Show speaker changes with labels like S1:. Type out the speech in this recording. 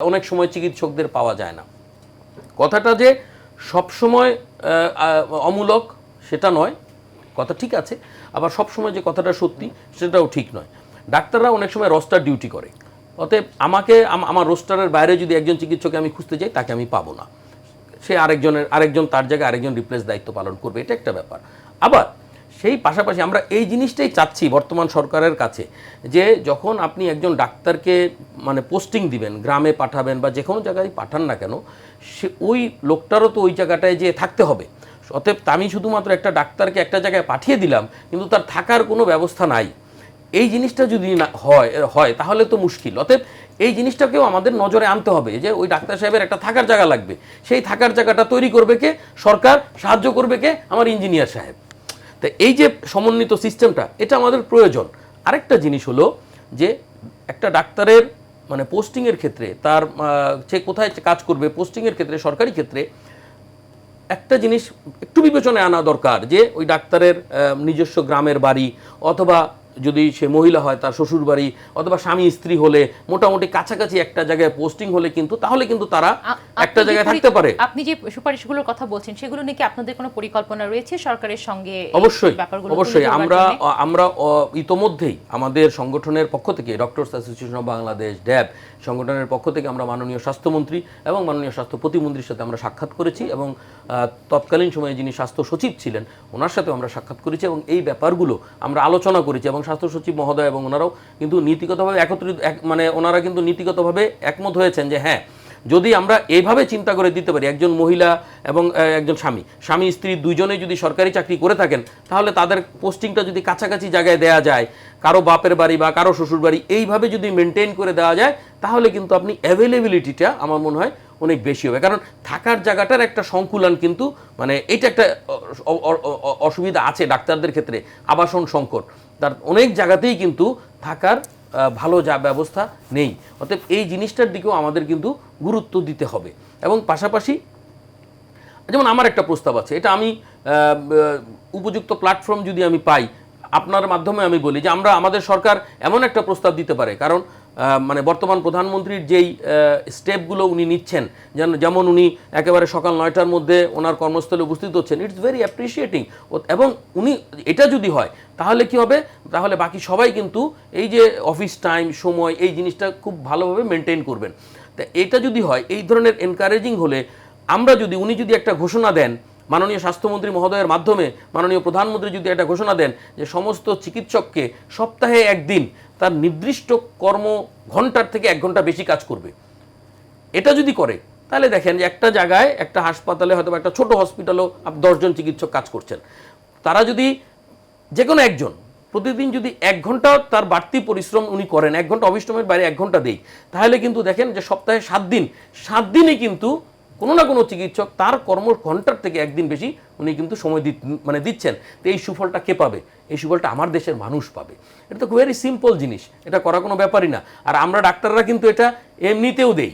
S1: অনেক সময় চিকিৎসকদের পাওয়া যায় না। কথাটা যে সবসময় অমূলক সেটা নয়, কথা ঠিক আছে, আবার সবসময় যে কথাটা সত্যি সেটাও ঠিক নয়। ডাক্তাররা অনেক সময় রোস্টার ডিউটি করে, অতএব আমাকে আমার রোস্টারের বাইরে যদি একজন চিকিৎসককে আমি খুঁজতে যাই তাকে আমি পাবো না, সে আরেকজন তার জায়গায় আরেকজন রিপ্লেস দায়িত্ব পালন করবে, এটা একটা ব্যাপার। আবার সেই পাশাপাশি আমরা এই জিনিসটাই চাচ্ছি বর্তমান সরকারের কাছে, যে যখন আপনি একজন ডাক্তারকে মানে পোস্টিং দিবেন, গ্রামে পাঠাবেন বা যে কোনো জায়গায় পাঠান না কেন, সে ওই লোকটারও তো ওই জায়গাটায় যে থাকতে হবে। অতএব আমি শুধুমাত্র একটা ডাক্তারকে একটা জায়গায় পাঠিয়ে দিলাম কিন্তু তার থাকার কোনো ব্যবস্থা নাই, এই জিনিসটা যদি না হয় তাহলে তো মুশকিল। অতএব এই জিনিসটাকেও আমাদের নজরে আনতে হবে যে ওই ডাক্তার সাহেবের একটা থাকার জায়গা লাগবে, সেই থাকার জায়গাটা তৈরি করবে কে? সরকার। সাহায্য করবে কে? আমার ইঞ্জিনিয়ার সাহেব। তো এই যে সমন্বিত সিস্টেমটা, এটা আমাদের প্রয়োজন। আরেকটা জিনিস হলো যে একটা ডাক্তারের মানে পোস্টিংয়ের ক্ষেত্রে তার সে কোথায় কাজ করবে, পোস্টিংয়ের ক্ষেত্রে সরকারি ক্ষেত্রে একটা জিনিস একটু বিবেচনায় আনা দরকার, যে ওই ডাক্তারের নিজস্ব গ্রামের বাড়ি, অথবা যদি সে মহিলা হয় তার শ্বশুর বাড়ি, অথবা স্বামী স্ত্রী হলে মোটামুটি কাছাকাছি একটা জায়গায় পোস্টিং হলে কিন্তু তাহলে কিন্তু তারা একটা জায়গায় থাকতে পারে।
S2: আপনি যে সুপারিশগুলোর কথা বলছেন সেগুলো নিয়ে কি আপনাদের কোনো পরিকল্পনা রয়েছে সরকারের সঙ্গে?
S1: অবশ্যই আমরা ইতোমধ্যেই আমাদের সংগঠনের পক্ষ থেকে, ডক্টরস অ্যাসোসিয়েশন অফ বাংলাদেশ ড্যাব সংগঠনের পক্ষ থেকে আমরা মাননীয় স্বাস্থ্যমন্ত্রী এবং মাননীয় স্বাস্থ্য প্রতিমন্ত্রীর সাথে আমরা সাক্ষাৎ করেছি, এবং তৎকালীন সময়ে যিনি স্বাস্থ্য সচিব ছিলেন ওনার সাথেও আমরা সাক্ষাৎ করেছি, এবং এই ব্যাপারগুলো আমরা আলোচনা করেছি। এবং স্বাস্থ্য সচিব মহোদয় এবং ওনারাও কিন্তু নীতিগতভাবে মানে ওনারা কিন্তু নীতিগতভাবে একমত হয়েছেন যে হ্যাঁ, যদি আমরা এইভাবে চিন্তা করে দিতে পারি, একজন মহিলা এবং একজন স্বামী স্ত্রী দুইজনেই যদি সরকারি চাকরি করে থাকেন, তাহলে তাদের পোস্টিংটা যদি কাছাকাছি জায়গায় দেওয়া যায়, কারো বাপের বাড়ি বা কারো শ্বশুর বাড়ি, এইভাবে যদি মেনটেন করে দেওয়া যায়, তাহলে কিন্তু আপনি অ্যাভেলেবিলিটিটা আমার মনে হয় অনেক বেশি হবে। কারণ থাকার জায়গাটার একটা সংকুলান কিন্তু মানে এটা একটা অসুবিধা আছে ডাক্তারদের ক্ষেত্রে, আবাসন সংকট, তার অনেক জায়গাতেই কিন্তু থাকার ভালো ব্যবস্থা নেই। অতএব এই জিনিসটার দিকেও আমাদের কিন্তু গুরুত্ব দিতে হবে। এবং পাশাপাশি যেমন আমার একটা প্রস্তাব আছে, এটা আমি উপযুক্ত প্ল্যাটফর্ম যদি আমি পাই আপনার মাধ্যমে আমি বলি যে আমাদের সরকার এমন একটা প্রস্তাব দিতে পারে, কারণ মানে বর্তমান প্রধানমন্ত্রীর যেই স্টেপগুলো উনি নিচ্ছেন, যেমন উনি একেবারে সকাল 9টার মধ্যে ওনার কর্মস্থলে উপস্থিত হচ্ছেন, ইটস ভেরি অ্যাপ্রিসিয়েটিং। এবং উনি এটা যদি হয় তাহলে কি হবে, তাহলে বাকি সবাই কিন্তু এই যে অফিস টাইম সময় এই জিনিসটা খুব ভালোভাবে মেনটেন করবেন। তা এটা যদি হয়, এই ধরনের এনকারেজিং হলে উনি যদি একটা ঘোষণা দেন মাননীয় স্বাস্থ্যমন্ত্রী মহোদয়ের মাধ্যমে, মাননীয় প্রধানমন্ত্রী যদি একটা ঘোষণা দেন যে সমস্ত চিকিৎসককে সপ্তাহে একদিন তার নির্দিষ্ট কর্ম ঘন্টার থেকে 1 ঘন্টা বেশি কাজ করবে, এটা যদি করে তাহলে দেখেন যে একটা জায়গায় একটা হাসপাতালে হয়তো একটা ছোট হসপিটালও 10 জন চিকিৎসক কাজ করছেন, তারা যদি যে কোনো একজন প্রতিদিন যদি 1 ঘন্টা তার বাড়তি পরিশ্রম উনি করেন, 1 ঘন্টা অফিস টাইমের বাইরে 1 ঘন্টা দেই, তাহলে কিন্তু দেখেন যে সপ্তাহে 7 দিনই কিন্তু কোনো না কোনো চিকিৎসক তার কর্ম ঘন্টার থেকে 1 দিন বেশি উনি কিন্তু সময় দিচ্ছেন। তো এই সুফলটা কে পাবে? এই সুফলটা আমার দেশের মানুষ পাবে। এটা তো ভেরি সিম্পল জিনিস, এটা করা কোনো ব্যাপারই না। আর আমরা ডাক্তাররা কিন্তু এটা এমনিতেও দেই।